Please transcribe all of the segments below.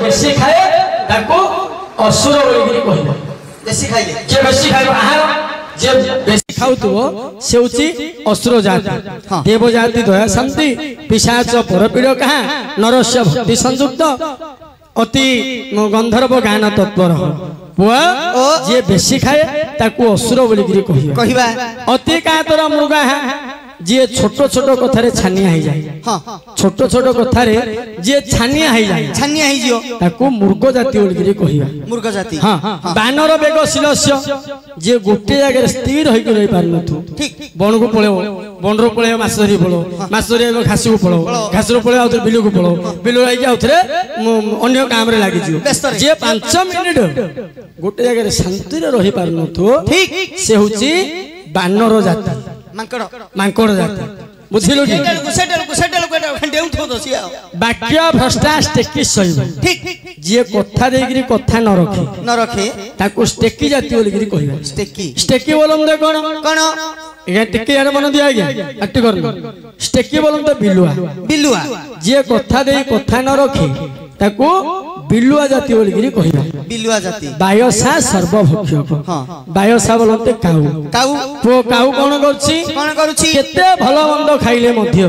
बेसी खाए ताको असुर बोली कहबो बेसी खाइले जे बेसी खाइबो आहार जे बेसी खाउतबो से होची असुर जाति देव जाति दया शांति पिशाच परपीड़ कहा नरस्य भक्ति संयुक्त अति गंधर्व गान तत्पर पुआ जे बेसी खाए ताको असुर बोली कहबा अति कातर मृगा जी छोट छोट कथारे छानिया हो जाए छोट छोट कथारे जी छानिया हो जाए छानिया हो जियो ताको मूर्ख जाति बोली कहबा मूर्ख जाति हां बानर बेग शिलस्य जे गोटे जगह स्थिर होई के रही पारनथु ठीक बन को पळेओ बनरो पळेओ मासरी पळो मासरी घास को पळो घास रो पळेओ आउथरे बिलु को पळो बिलु आइ आउथरे अन्य काम रे लागि जियो जे 5 मिनिट गोटे जगह शांति रे रही पारनथु ठीक से होची बानर जाति मांकड़ जाति बुझिलो कि वाक्य भ्रष्टा स्टेकी सही ठीक जे कथा देगिरी कथा न रखे ताको स्टेकी जाति बोली कहबा स्टेकी बोलम दे कोन एगा टिके यार मन दिया गया अट्टी कर स्टेकी बोलम तो बिलुआ जे कथा दे कथा न रखे ताको बिलुआ जाति बोली कहबा बिलुआ जाति बायसा सर्वभक्षक बायसा बोलते काऊ काऊ तो काऊ कोन करूची केते भलो मंद खाइले मध्य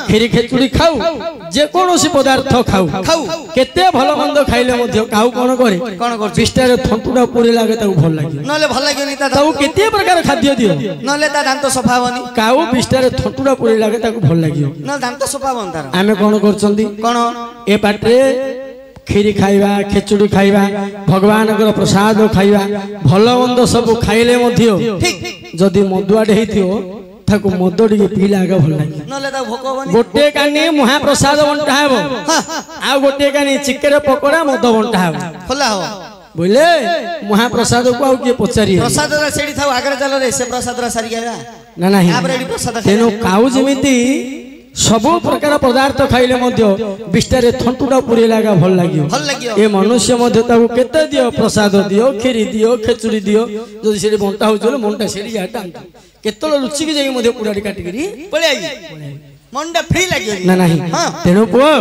खिरी खेचुड़ी खाऊ जे कोनोसी पदार्थ खाऊ केते भलो मंद खाइले मध्य काऊ कोन करे बिस्तार थंटुडा पुरी लागे ताऊ भल लागे नले भल लागेनी ताऊ केते प्रकार खाद्य दियो नले ता दांत सफा होनी काऊ बिस्तार थंटुडा पुरी लागे ताऊ भल लागियो न दांत सफा होन तार आमे कोन करचंदी कोन ए पाटे खीरी खाइबा खेचुड़ी खाइबा भगवान को प्रसाद खाइबा भल मंद सब खाइले मध्य जदि मदुआडे हेथियो ताको मदडी पीला आगे भल लागे नले ता भोक होनी गोटे कानी महाप्रसाद बंटा हेबो आ गोटे कानी चिकेन पकोड़ा मद बंटा हेबो खोला हो बोले महाप्रसाद को आ के पचारी प्रसाद रा सेडी थाउ आगरे चलो रे से प्रसाद रा सारी गया ना नहीं आप रेडी प्रसाद तेनो काउ जेमिति सबु प्रकार पदार्थ खाइले मध्य बिस्तारे थंटुडा पुरी लागा भल लागियो ए मनुष्य मध्य ताको केते दियो प्रसाद दियो खीरी दियो खेचुड़ी दियो जदि सेडी बंटा होचले मनटा सेडी जाटा केतल रुचि के जाई मध्य पुराडी काटी करी पळे आई मनटा फ्री लागियो ना नहीं तेनो पुओ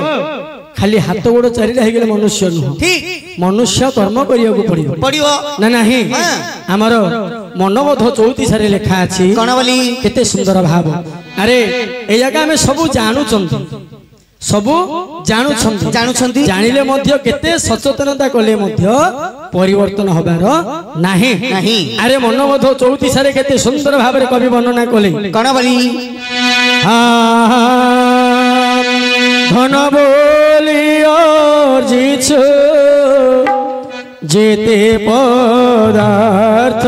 खाली हाथ गोड़ चारिटा हेगले मनुष्य नु ठीक मनुष्य कर्म करिया को पड़ियो ना नहीं हमर मनोबोध 34 सारे लेखा अछि कोन बोली केते सुंदर भाव अरे ए जगह में सब जानू छंती जानिले मध्य केते सचेतनता कले मध्य परिवर्तन हबार नाही अरे मनोबोध 34 सारे केते सुंदर भाव रे कवि वर्णना कले कोन बोली धन बोली अर्जिछ जेते पदार्थ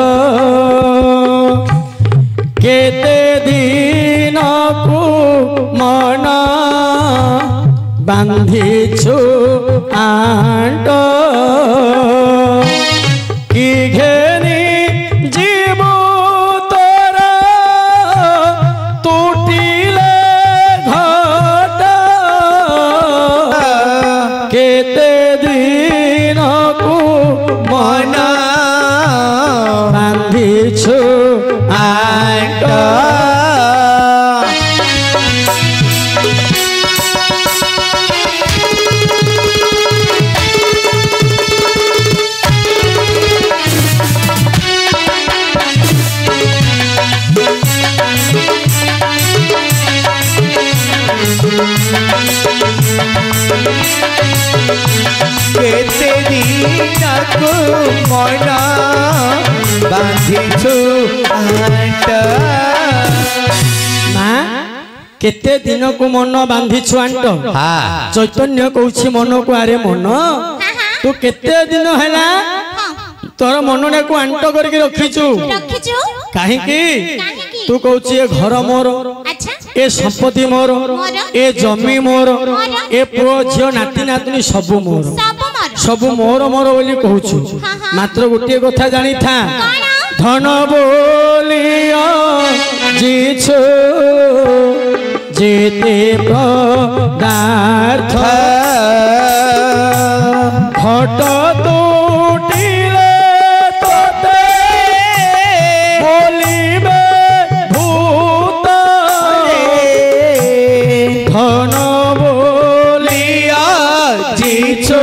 केते दिन को मना बांधिछु आंट कि घेनी जीव तोरा टूटिले घट केते दिन को मना बांधिछु आंट केते दिन को मना बांधिछु आंट मां केते दिन को मन बांधिछु आंट चैतन्य कहूछि मन को अरे मन तू केते दिन हैला तोर मन को आंट करके रखिछु काहे की तू कहूछि ए घर मोर ए संपत्ति मोर ए जमी मोर ए पुओ झियो नाती नातनी सब मोर बोली कहूछु मात्र गोटे कथा जानी था धन बोलिया जीछु जेते पदार्थ घट टूटिले तोते बोलिबे भूत धन बोलिया जीछु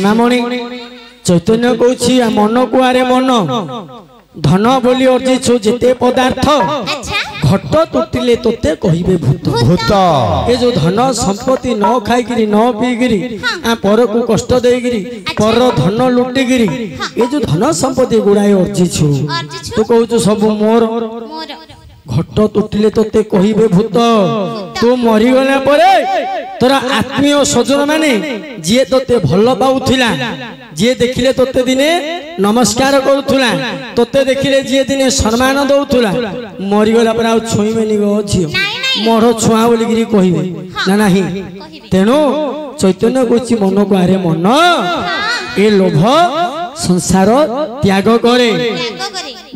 सीमामणि चैतन्य कहूँ मन को आरे मन धन बोली अर्जिछु जेते पदार्थ घट तुटिले तोते कहिबे भूत भूत ये जो धन संपत्ति न खाई न पीगिरी पर को कष्ट देगिरी पर धन लुटिगिरी ये जो धन संपत्ति गुड़ाए अर्जिछु तू कहू सब मोर घट तुटिले तोते कहिबे भूत तू मरीगला परे तोरा आत्मीय स्वजन माने जी तोते भल पाउथिला जी देखिले तोते दिने नमस्कार करुथुला तोते देखिले जी दिने सम्मान दउथुला मरीगला पर आ छुईबेनी गो झियो मोर छुआ बोलिगिरी कहिबे ना नाही तेनो चैतन्य कोछि मन को आरे मन ए लोभ संसार त्याग करे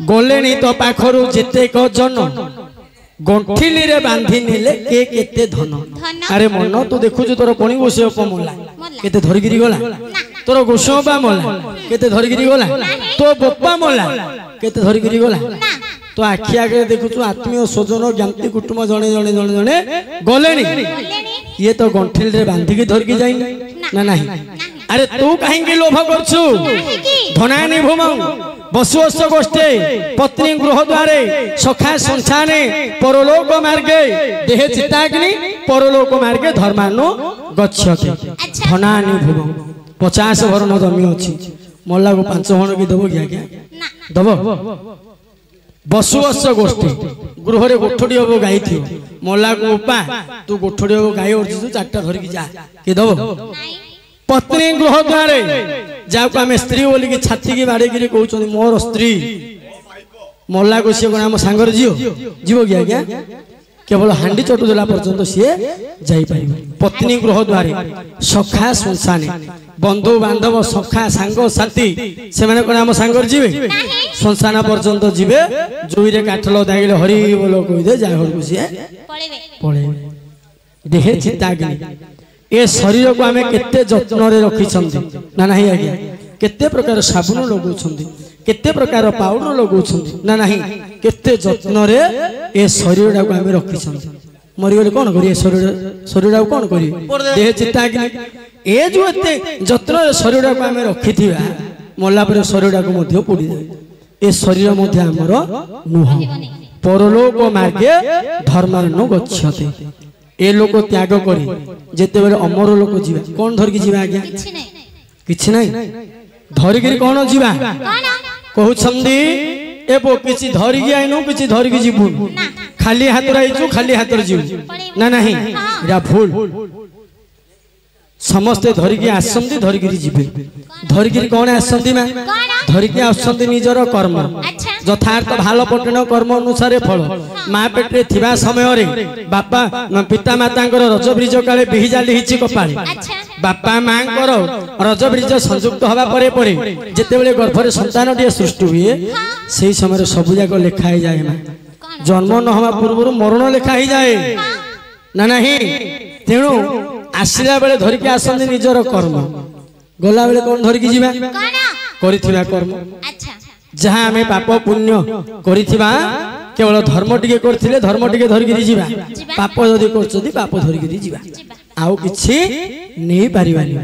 गलेनी तो पाखरु जेते को जन गंठिली रे बांधी नेले के केते धन अरे मन तू देखुछु तोर पणी गोसेप मोला केते धरगिरी गला तोर गोसेपा मोला केते धरगिरी गला तो बप्पा मोला केते धरगिरी गला तो आखि आगे देखुछु आत्मीय स्वजन ज्ञाति कुटुंब जणे जणे जणे जणे गलेनी ये तो गंठिली रे बांधी के धरगी जाई ना नाही अरे तू कहीं लोभ करछु धनानी भूमौ बसुअस्थ गोष्ठे पत्नी गृह द्वारे सखा संसाने परलोक मार्गे देह चित्ताग्नि परलोक मार्गे धर्मानु गच्छते धनानी भूमौ 50 भरण जमी अछि मल्ला को 5 भरण की देबो क्या क्या देबो बसुअस्थ गोष्ठे गृह रे गोठडी हबो गाई थी मल्ला को उपा तू गोठडी हबो गाई ओरछि तू 4टा धरि की जा के देबो पत्नी गृह द्वारे जाको आम स्त्री बोलिकी छाती की बाड़े कहते मोर स्त्री मल्ला को सी आम सांगर जीव जीव कि आज्ञा केवल हांडी चटु देला पर्यंत सी जापर पत्नी गृह द्वारे सखा संसाने बंधु बांधव सखा सांग साथी से आम सांगर जीवे संसाना पर्यंत जीवे जुई रे काठल दागिले हरि बोल कहीदे जा घर को सी पड़े देहे चित्ताग्नि ए शरीर को आमे केते जत्न रे रखी छंदी ना नाही आज्ञा केते प्रकार साबुन लगौ छंदी केते प्रकार पाउडर लगौ छंदी ना नाही केते जत्न रे ए शरीर को आमे रखी छंदी मरि गले कोन करी शरीर को कोन करी देह चित्ताग्नि ए जो एते जत्न रे शरीर को आमे रखिथिबा मल्ला पर शरीर को मध्य पोड़ी दे ए शरीर मध्य हमर नुह परलोक मार्गे धर्मानु गच्छते ए लोक त्याग करी जेते बेले अमर लोक जीवा कोन धर की जीवा आज्ञा किछि नै धरि की कोन जीवा कहू छंदी एबो किछि धरि की आइनो किछि धरि की जीवु खाली हाथ रहिछु खाली हाथ रे जीवु ना नाही एरा भूल समस्ते धरि की आसंती धरि की जीवे धरि की कोन आसंती मा धरि की आसंती निजर कर्म यथार्थ भाल पटन कर्म अनुसार फल माँ पेटे थिबा समय रे बापा पिता मातांकर रजब्रिज काले बिहिजा लिहिछि कपाळे बापा मांकर रजब्रिज संयुक्त हवा परे परे जेते बेले गर्भ रे संतान टिए सृष्टि हुए सेही समय सब जाक लेखा ही जाए जन्म न हवा पूर्व मरण लेखा ही जाए ना नाही तेणु आसिला बेले धरिकी आसंदी निजर कर्म गला बेले कोन धरिकी जीवा करिथिबा कर्म जहाँ आमे पाप पुण्य करिथिबा केवल धर्म टिके करथिले धर्म टिके धरिकी जीवा पाप जदि करछथि पाप धरिकी जीवा आउ किछि नै पारिबानी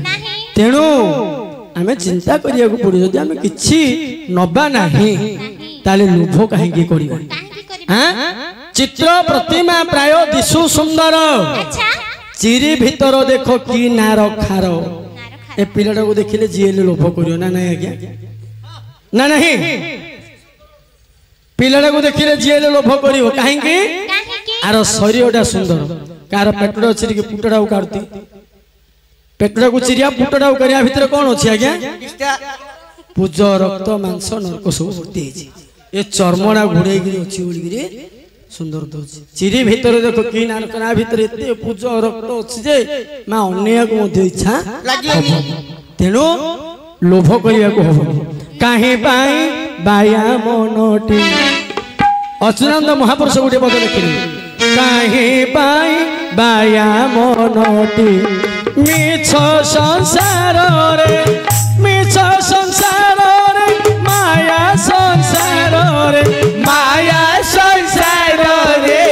तेणु आमे चिंता करिया को पड़ी जदि आमे किछि नबा नाही ताले लोभ काहे की करिबा हां चित्र प्रतिमा प्राय दिसु सुंदर चिरी भीतर देखो की नार खार ए पिलाटा को देखिले जीएल लोभ करियो ना नाही आज्ञा ना नहीं पिलाटा को देखिले जीएल लोभ करियो काहे की आरो शरीरटा सुंदर कार पेटडा चिरी के पुटडा काटती पेटडा को चिरिया पुटडा करिया भीतर कोन अछि आज्ञा पूज रक्त मांस नरक सब भर्ती अछि ए चर्मडा घुड़े गिरी अछि उड़ी गिरी सुंदर दोछि चिरी भीतर देखो की नारकना भीतर एते पूज रक्त अछि जे मा अन्य को मध्य इच्छा लागि तेनो लोभ करिया को हो काहे पाई बाया मनोटी अचुनंद महापुरुष गुटे पद लिखिले काहे पाई बाया मनोटी मिछ संसार रे मिछ संसार रे माया संसार रे माया संसार रे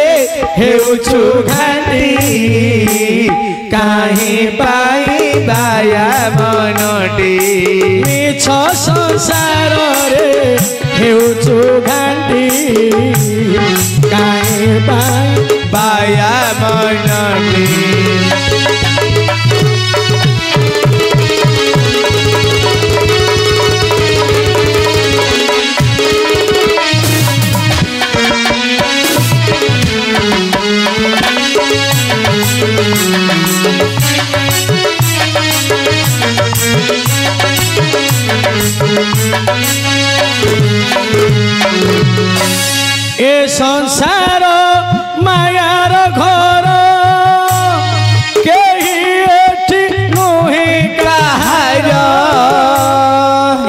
हेउछु घाटी काहे पाई बाया मनोटी संसार रे हेउचु घाटी काहे पाई बाया मनटी ए संसार मायार घर केही एठी नुहे काहार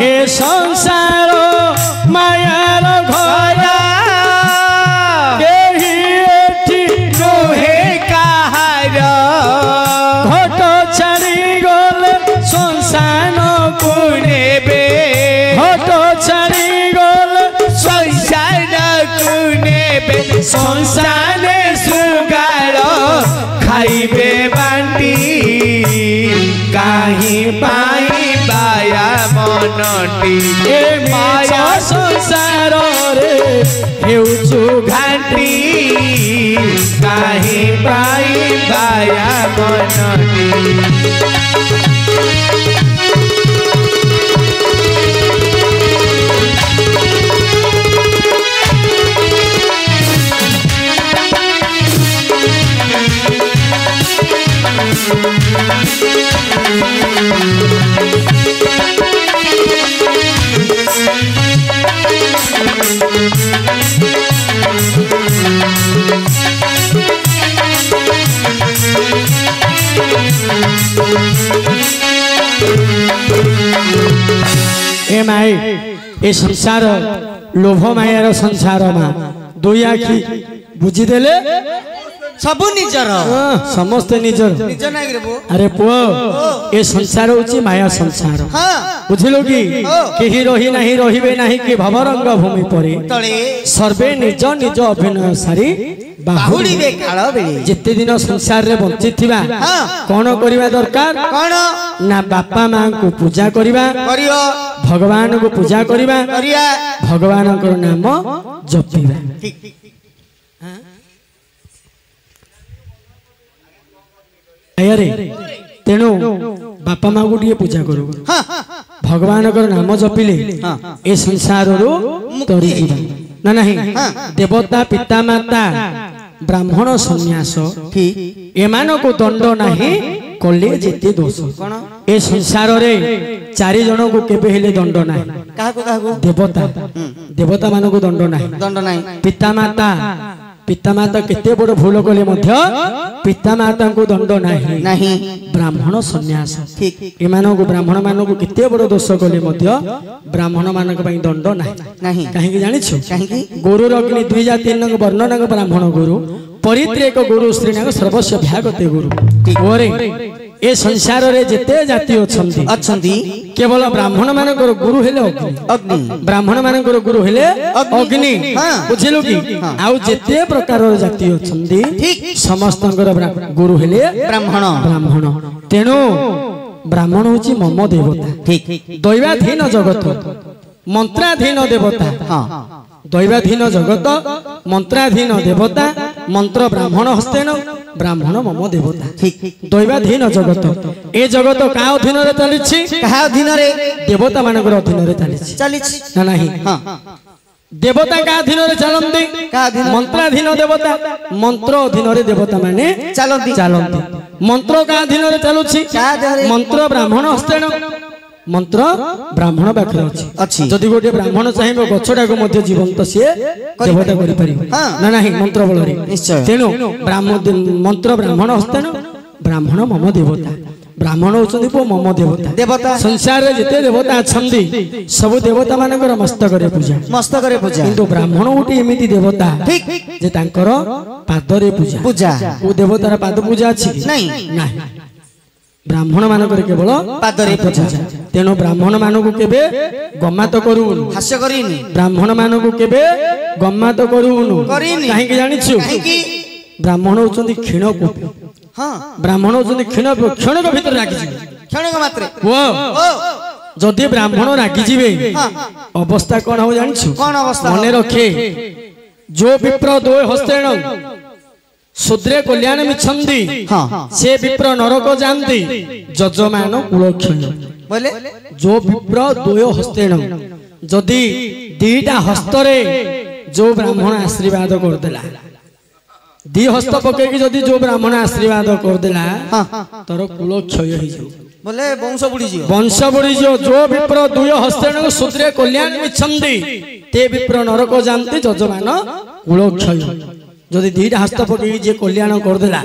ए संसार मायार घर केही एठी नुहे काहार घट छाड़ी गले संसान को नेबे घट छाड़ी गले संसार कुनेबे संसारे सुगार खाइबे बांटी काहि पाई बाया मनटी ए माया संसार रे हेउचु घाटी काहि पाई बाया मनटी ए माई ए संसार लोभ मायार संसार मा दुई आखि बुझीदेले सबु निजर समस्ते निजर निज नाइ रे बो अरे पुओ ए संसार होची माया संसार हां बुझिलो कि केही रही नाही रहिबे नाही कि भवरंग भूमि परे तळे सर्वे निज निज अभिनय सारी बाहुडी बे काळ बेले जिते दिन संसार रे बंची थिबा कोन करिवा दरकार कोन ना बापा मां को पूजा करिवा करियो भगवान को पूजा करिवा करिया भगवान को नाम जपिवा ठीक आयरे तेणु बापा माँ को टे पूजा करू भगवान को नाम जपिले ए संसार तरी जीवा ना नहीं देवता पिता माता ब्राह्मण सन्यास एमान को दंड नहीं कले जेते दोष ए संसार रे चारि जन को केबे हेले दंड नाही देवता देवता मान को दंड नाही पिता माता केते बड़ भूल कले मध्य पिता माता को दंड नाही ब्राह्मण सन्यास एमान को ब्राह्मण मान को केते बड़ दोष कले मध्य ब्राह्मण मान को दंड नाही काहे जानि छु गुरु अग्नि 2 या 3 नंग वर्णन ब्राह्मण गुरु परित्रेक गुरु स्त्री नाग सर्वस्व भ्यागते गुरु ओरे ए संसार रे जेते जाति अछंती केवल ब्राह्मण मानकर गुरु हेले अग्नि ब्राह्मण मानकर गुरु हेले अग्नि बुझिलु कि आउ जेते प्रकार जाति अछंती समस्तंकर गुरु हेले ब्राह्मण तेनु ब्राह्मण होची मम देवता ठीक दैवाधीन जगत मंत्राधीन देवता दैवाधीन जगत मंत्राधीन देवता मंत्र ब्राह्मण हस्तेन ब्राह्मण मम देवता ठीक दैवाधीन जगत ए जगत का अधीन रे चलिछि का अधीन रे देवता मानकर अधीन रे चलिछि ना नहीं देवता का अधीन रे चलंती का अधीन मंत्राधीन देवता मंत्र अधीन रे देवता माने चलंती मंत्र का अधीन रे चलुछि मंत्र ब्राह्मण हस्तेन मंत्र ब्राह्मण पाखे अच्छी जदि गोटे ब्राह्मण चाहिए गछटा को मध्य जीवंत सी देवता करि परिबे ना नहीं मंत्र बल रे तेनु मंत्र ब्राह्मण हस्तेन ब्राह्मण मम देवता ब्राह्मण होचंदी पो मम देवता संसार रे जते देवता अछंदी सब देवता मानकर मस्तक रे पूजा किंतु ब्राह्मण उठी एमिति देवता ठीक जे तांकर पाद रे पूजा ओ देवतार पाद पूजा अछि नहीं ब्राह्मण मानकर केवल पादरे पूजा तेणु ब्राह्मण मानक केबे गम्मात करूनु हास्य करिनी ब्राह्मण मानक केबे गम्मात करूनु काहे कि जानिछु ब्राह्मण होचंदी क्षीण कोपी हां ब्राह्मण होचंदी क्षीण क्षणक भीतर राखि क्षणक मात्रे ओ जदि ब्राह्मण रागी जीवे अवस्था कौन हो जानछु कौन अवस्था मने रखे जो विप्र दो हस्तेण शूद्रे कल्याण मिछंदी से विप्र नरक जानती जजमान कुलक्षण बोले जो विप्र दो हस्तेण जदि दीटा हस्तरे जो ब्राह्मण आशीर्वाद करदेला दी हस्त पकई जदि जो ब्राह्मण आशीर्वाद करदेला तोर कुल क्षय हो जाऊ बोले वंश बुड़ी जो विप्र दुय हस्तेण शूद्रे कल्याण मिछंदी ते विप्र नरक जानती जजमान कुल क्षय जदि दीटा हस्त पकई जे कल्याण करदेला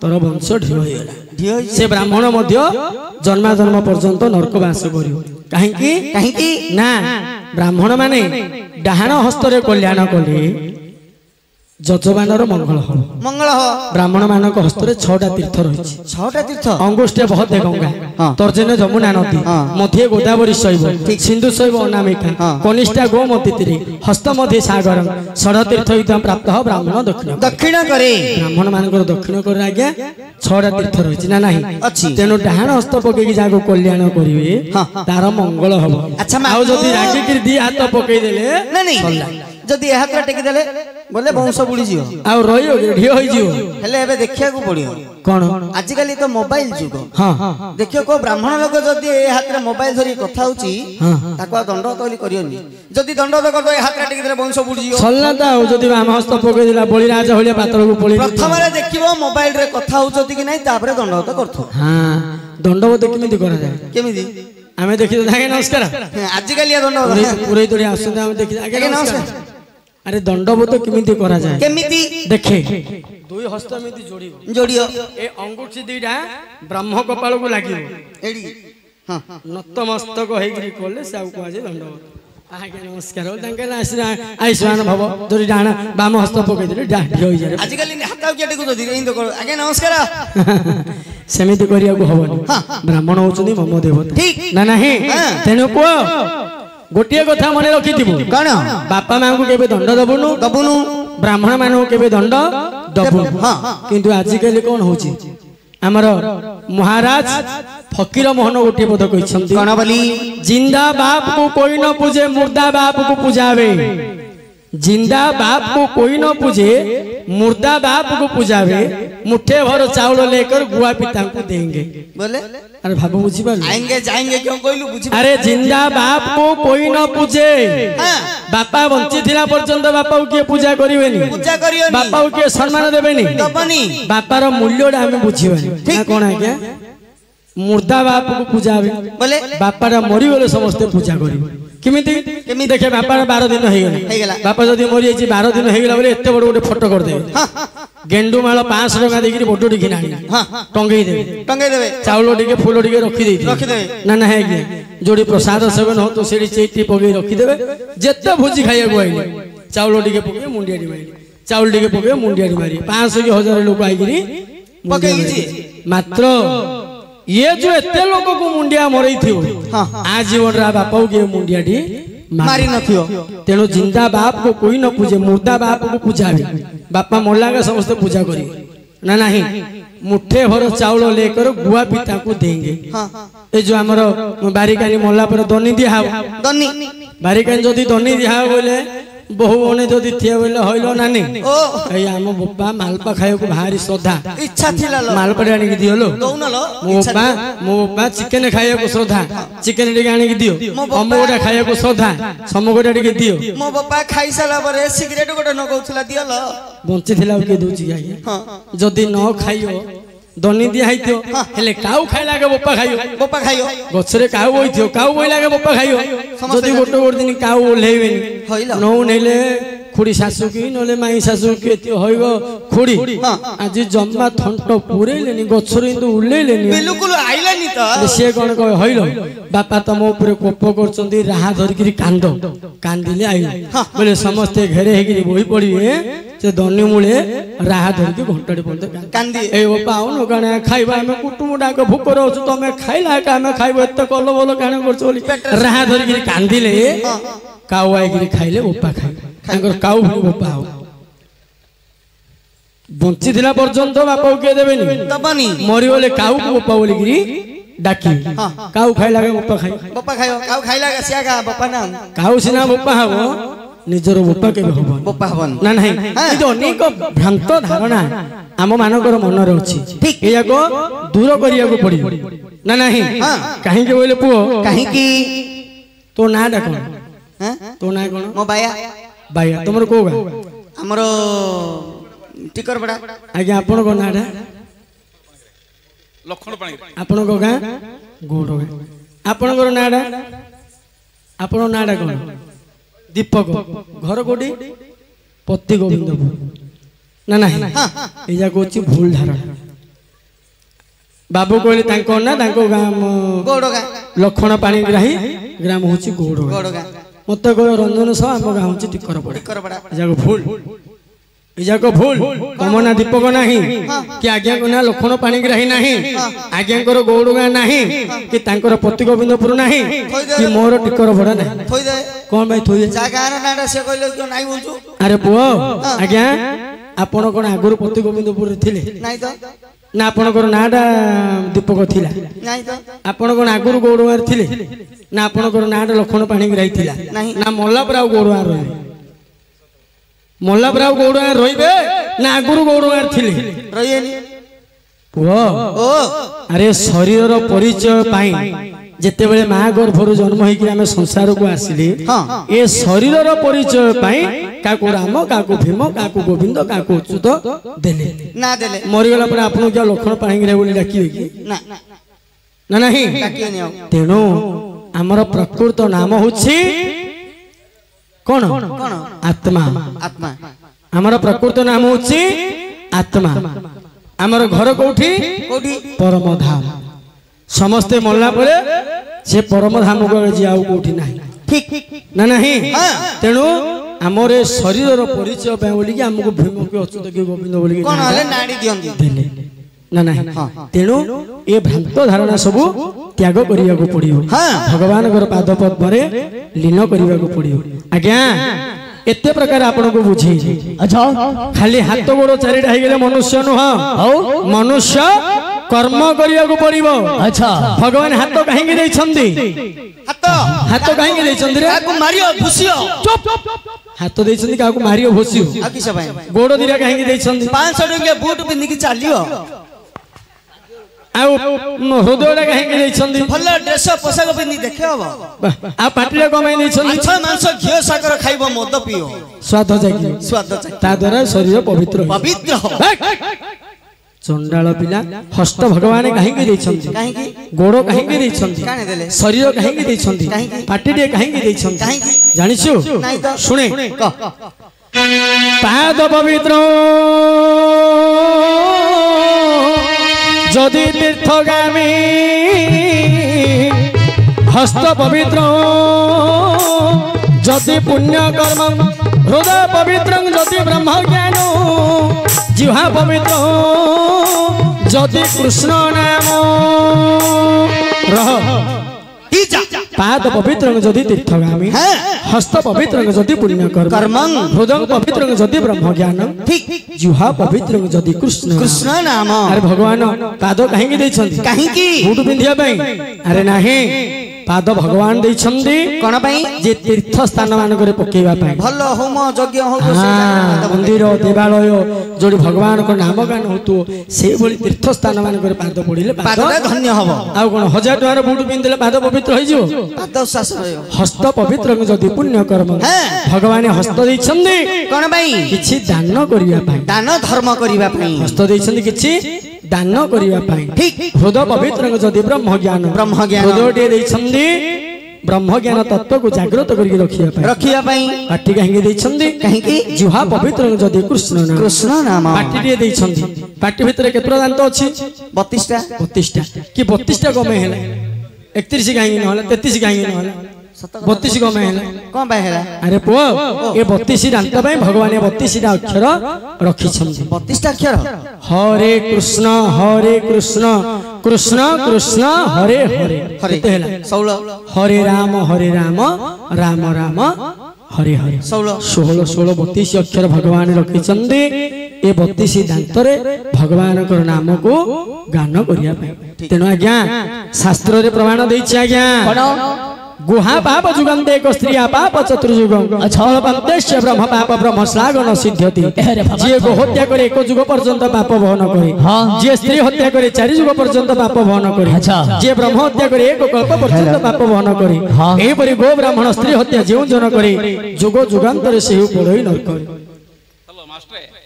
तोर वंश ढिय होइला से ब्राह्मण मध्य जन्मा जन्म पर्यंत नरकवास करियो काहेकि ना ब्राह्मण माने डाहाण हस्तरे कल्याण कले जजमानर मंगल हो ब्राह्मण मानक हस्तरे 6टा तीर्थ रही 6टा तीर्थ अंगुष्ठे बहुत गंगा तर्जन्य जमुना नदी मध्य गोदावरी शैव सिंधु शैव अनामिका कनिष्ठा गोमती तीरे हस्त मध्य सागर षड तीर्थ प्राप्त ब्राह्मण दक्षिण करे ब्राह्मण मानकर दक्षिण करे आज्ञा 6टा तीर्थ रही ना नहीं तेणु डाहाण हस्त पकई जाको कल्याण करिवे तार मंगल हबो अच्छा आउ जदी रागी कि दी हाथ पकई देले नहीं जदी हाथ टेकी देले बोले वंश बुड़ी जियो आ रहियो ढियो होई जियो हेले एबे देखिया को पड़ियो कोन आज काली तो मोबाइल जुग हां देखियो को ब्राह्मण लोक जदी ए हाथ रे मोबाइल धरी कथा होची ताको दंड तोली करियोनी जदी दंड तो करदो ए हाथ टेकी देले वंश बुड़ी जियो सल्ला ता जदी वाम हस्त पकई देला बळी राजा होलिया पातर को पळी प्रथम रे देखिबो मोबाइल रे कथा होचती कि नै तापरे दंड तो करथो हां दंडवत केमिति करा जाय केमिति आमे देखि आगे नमस्कार आज काली दंड पुरै तोरी आसुंदा आमे देखि आगे नमस्कार अरे दंडवत केमिति करा जाय केमिति देखे दुई हस्त मिति जोड़ियो ए अंगुठी दीटा ब्रह्म कपाल को लागियो एडी हां नतमस्तक हेगिरी कोले साउ को आजे दंडवत आगे नमस्कार तांके आयुष्मान भव जोरी डाणा बाम हस्त पकई देले डाढी होई जाय आज काली हाताउ केटे को धरि इंद कर आगे नमस्कार सेमिति करिया को हबो ब्राह्मण होचनी मम देवता ठीक ना नाही तेनु को गोटिए कथा मने रखि दिबु कोन बापा मां को केबे दंड दबुनु ब्राह्मण मानू केबे दंड दबुनु किंतु आज काली कोन होची हमर महाराज फकीर मोहन गोटे पद कहिसंती कोन बोली जिंदा बाप को कोई न पूजे मुर्दा बाप को पूजावे जिंदा बाप को कोई न पूजे मुर्दा बाप को पूजावे मुट्ठे भर चावल लेकर गुआ पिता को देंगे बोले अरे बाबू बुझी पाल आएंगे जाएंगे क्यों कोइलु बुझी अरे जिंदा बाप को कोई न पूजे बापा बंची थिला पर्यंत बापा को के पूजा करिवेनी बापा को के सम्मान देबेनी बापार मूल्यडा हमें बुझिबानी ना कोन है के मुर्दा बाप को पूजावे बोले बापारा मरी गले समस्त पूजा करिवे किमिति देखे बापार 12 दिन हो गला बापा जदी मरि जाई 12 दिन हो गला बोले एते बड़ गोटे फोटो कर दे गेंडू माल 500 टका देगिरी बोटो टिकी नानी टंगई देबे चावल टिके फूल टिके रखी देबे ना ना है कि जोडी प्रसाद सेवन हो तो सेडी चेटी पगे रखी देबे जेते भोजी खाइया को आइले चावल टिके पगे मुंडिया मारी चावल टिके पगे मुंडिया मारी 500 के 1000 लोग आइगिरी पगे मात्र ये जो एते लोग को मुंडिया मरई थियो आजीवन रा बापा के मुंडिया डी मारी न थियो तेनो जिंदा बाप को कोई न पूजे मुर्दा बाप को पूजावे बापा मोल्ला के समस्त पूजा करी ना नहीं मुट्ठे भर चावल लेकर गुआ पिता को देंगे ए जो हमर बारिकानी मोल्ला पर दनी दिया दनी बारिकानी जदी दनी दिया बोले बहु ओने जदी थिया बोले होइलो नानी ओ ए हम बप्पा मालपा खायो को भारी श्रद्धा इच्छा थिला लो मालपा आनी की दियो लो दोन लो मो बप्पा चिकन खायो को श्रद्धा चिकन टिके आनी की दियो अमोडा खायो को श्रद्धा समगोडा टिके दियो मो बप्पा खाई साला परे सिगरेट गोटे न कहउथला दियो लो बंची थिला के दोची आगे जदी न खाइयो दनी दिया हाइथियो हेले काउ खाइला के बप्पा खाइयो गछरे काउ होइथियो काउ बोइला के बप्पा खाइयो जदी गोटे गोटे दिन काउ ओलेइबेनी नो नेले खुड़ी सासु की नले माई सासु के होइबो खुड़ी आज जम्मा थंट पुरेलेनी गछरे इंदु उलेलेनी बिल्कुल आइलानी त से कोन कह होइलो बापा तम ऊपर कोप करचंदी राहा धरकिरी कांदिले आइलो बोले समस्त घेरे हेगिरी बोई पड़िए से दनी मूले राहा धरकी घंटाडी पड़ते कांदी ए बापा आउन काने खाइबा हमें कुटुमुडा के भूख रहछु तमे खाइला का हमें खाइबो एते कलो बोलो काने करचोली राहा धरकी कांदिले काउ आइगिरी खाइले बापा खाइ तांकर काउ बापा हो बंची थिला पर्यंत बापा के देबेनी तबनी मरि बोले काउ को बापा बोली गिरी डाकी काऊ खाई लागे बप्पा खाई बप्पा खायो काऊ खाई लागे सिया का बप्पा ना काऊ सिना बप्पा हबो निजर बप्पा के हबो बप्पा हबन ना नहीं ए जो अनेक भ्रांत धारणा आम मानकर मन रे अछि ठीक एया को दूर करिया को पड़ी ना नहीं काहे के बोले पुओ काहे की तो ना डाको हैं तो ना कोन मो बाया बाया तुमर कोगा हमरो टिकर बड़ा आगे आपण को नाडा लखन पाणी आपण को गां गोड़ गां आपण को नाडा आपण नाडा कोन दीपक घर कोडी पत्ती गोविंदपुर ना नहीं एजा कोची भूल धारणा बाबू कहले तांको ना तांको गाम गोड़ गां लखन पाणी ग्राही ग्राम होची गोड़ गोड़ गां मत को रंजन सह हम गाम होची टिकर पड़े टिकर बड़ा एजा को भूल एजा को भूल कमना दीपक नहीं कि आज्ञा को ना लखन पाणी ग्राही नहीं आज्ञा को गोड़ गां नहीं कि तांकर पत्ती गोविंदपुर नहीं कि मोर टिकर बड़ा नहीं थोई दे कौन भाई थोई जा गाना नाडा से कहले क्यों नाही बोलछु अरे पुओ आज्ञा आपण कोन आगुर पत्ती गोविंदपुर थिले नाही तो ना आपण को नाडा दीपक थिला नाही तो आपण कोन आगुर गोड़वार थिले ना आपण को नाडा लखन पाणी ग्राही थिला ना मोल्लापराव गोड़वार रहे मोल्लापराव गोड़वार रहिबे ना आगुर गोड़वार थिले रहिएनी पुओ ओ अरे शरीर रो परिचय पाई जेते बेले मां गर्भरु जन्म होई कि हम संसार को आसिली ए शरीर रो परिचय पाई काकू राम काकू भीम काकू गोविंद काकू अच्युत देले ना देले मरि गला पर आपन क्या लखन पाणी ग्राही बोली डाकिबे कि ना ना नहीं डाकिएनी हो तेणु आमर प्रकृत नाम होछि कोन आत्मा आत्मा आमर प्रकृत नाम होछि आत्मा आमर घर कोठी कोठी परम धाम समस्ते मल्ला परे से परम धाम को जाऊ कोठी नाही ठीक ना नहीं तेणु आमर शरीर रो परिचय पे बोली कि हमको भीम के अच्युत के गोविंद बोली कि कोन हले नाडी दियंदी देले ना नहीं तेणु ए भ्रांत धारणा सब त्याग करिया को पड़ियो भगवान कर पाद पद्मरे लीन करिया को पड़ियो आज्ञा एते प्रकार आपन को बुझी अच्छा खाली हाथ गोड़ चारिटा हे गेले मनुष्य नुह मनुष्य कर्म करिया को पड़िबो अच्छा भगवान हाथ काहे के दै छंदी हाथ काहे के दै छंदी रे काकू मारियो भुसियो चुप हाथ दै छंदी काकू मारियो भुसियो आ किसे भाई गोड़ दिरा काहे के दै छंदी 500 टके बूट पिंदी की चालियो आ हृदयटा काहे के दै छंदी भल्ला ड्रेस पोशाक पिंदी देखे हबो आ पाटिरे कमाई दै छंदी माछ मांस घियो साकर खाइबो मद पियो स्वाद जागी स्वाद ता द्वारा शरीर पवित्र पवित्र हो चंडाल पिला हस्त भगवान काहे के दै छंदी काहे की गोड़ काहे के दै छंदी काने देले शरीर काहे के दै छंदी पाटिरे काहे के दै छंदी जानिछु नहीं तो सुने क पाद पवित्र जदि तीर्थगामी हस्त पवित्र जदि पुण्य कर्म हृदय पवित्र जदि ब्रह्म ज्ञान जिह्वा पवित्र जदि कृष्ण नाम रह पाद पवित्र जदि तीर्थगामी हस्त पवित्र जदि पुण्य कर्म हृदय पवित्र जदि ब्रह्म ज्ञान ठीक जिह्वा पवित्र जदि कृष्ण कृष्ण नाम अरे भगवान पाद काहे दै छंदी काहे की बूट पिंधिया पई अरे नाही पाद भगवान दै छंदी कोन पई जे तीर्थ स्थान मान करे पकेवा पई भलो होम यज्ञ हो मंदिर देवालय जोडी भगवान को नाम गान होतो से बोली तीर्थ स्थान मान करे पाद पडिले पाद धन्य हबो आ कोन 1000 टकार बूट पिंधिले पाद पवित्र होई जो पाद शासन हस्त पवित्र जदि पुण्य कर्म भगवान हस्त दै छंदी कोन पई किछि दान करिया पई दान धर्म करिवा पई हस्त दै छंदी किछि दान करिया पई ठीक हृदय पवित्र जदि ब्रह्म ज्ञान हृदय दै छंदी ब्रह्म ज्ञान तत्व को जागृत करके रखिया पई पाटी काहे दै छंदी काहे की जिह्वा पवित्र जदि कृष्ण नाम पाटी दै छंदी पाटी भितर केतरा दांत अछि 32 टा कि 32 टा कमे हैला 31 काहे न होला 33 काहे न होला 32 कमे हैला कोन बा हैला अरे पुओ ए 32 दांत पई भगवान 32 टा अक्षर रखि छंदी 32 टा अक्षर हरे कृष्ण कृष्ण कृष्ण हरे हरे हरे केते हैला 16 हरे राम राम राम हरे हरे 16 32 अक्षर भगवान रखिचंदी ए 32 दांतरे भगवान को नाम को गान करिया तेणु आज्ञा शास्त्र रे प्रमाण दैछि आज्ञा गुहा पाप जुगंते को स्त्री पाप चतुर्युगम छलपंतेश्य ब्रह्म पाप ब्रह्म श्लाघन सिद्ध्यति जे गो हत्या करे एक युग पर्यंत पाप वहन करे जे स्त्री हत्या करे 4 युग पर्यंत पाप वहन करे जे ब्रह्म हत्या करे एक कल्प पर्यंत पाप वहन करे एही परि गो ब्राह्मण स्त्री हत्या जेउ जन करे जुग जुगांतर से पड़ई नरक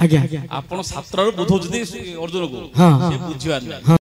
आज्ञा आपण शास्त्र बुझौजदी अर्जुन को से बुझिवार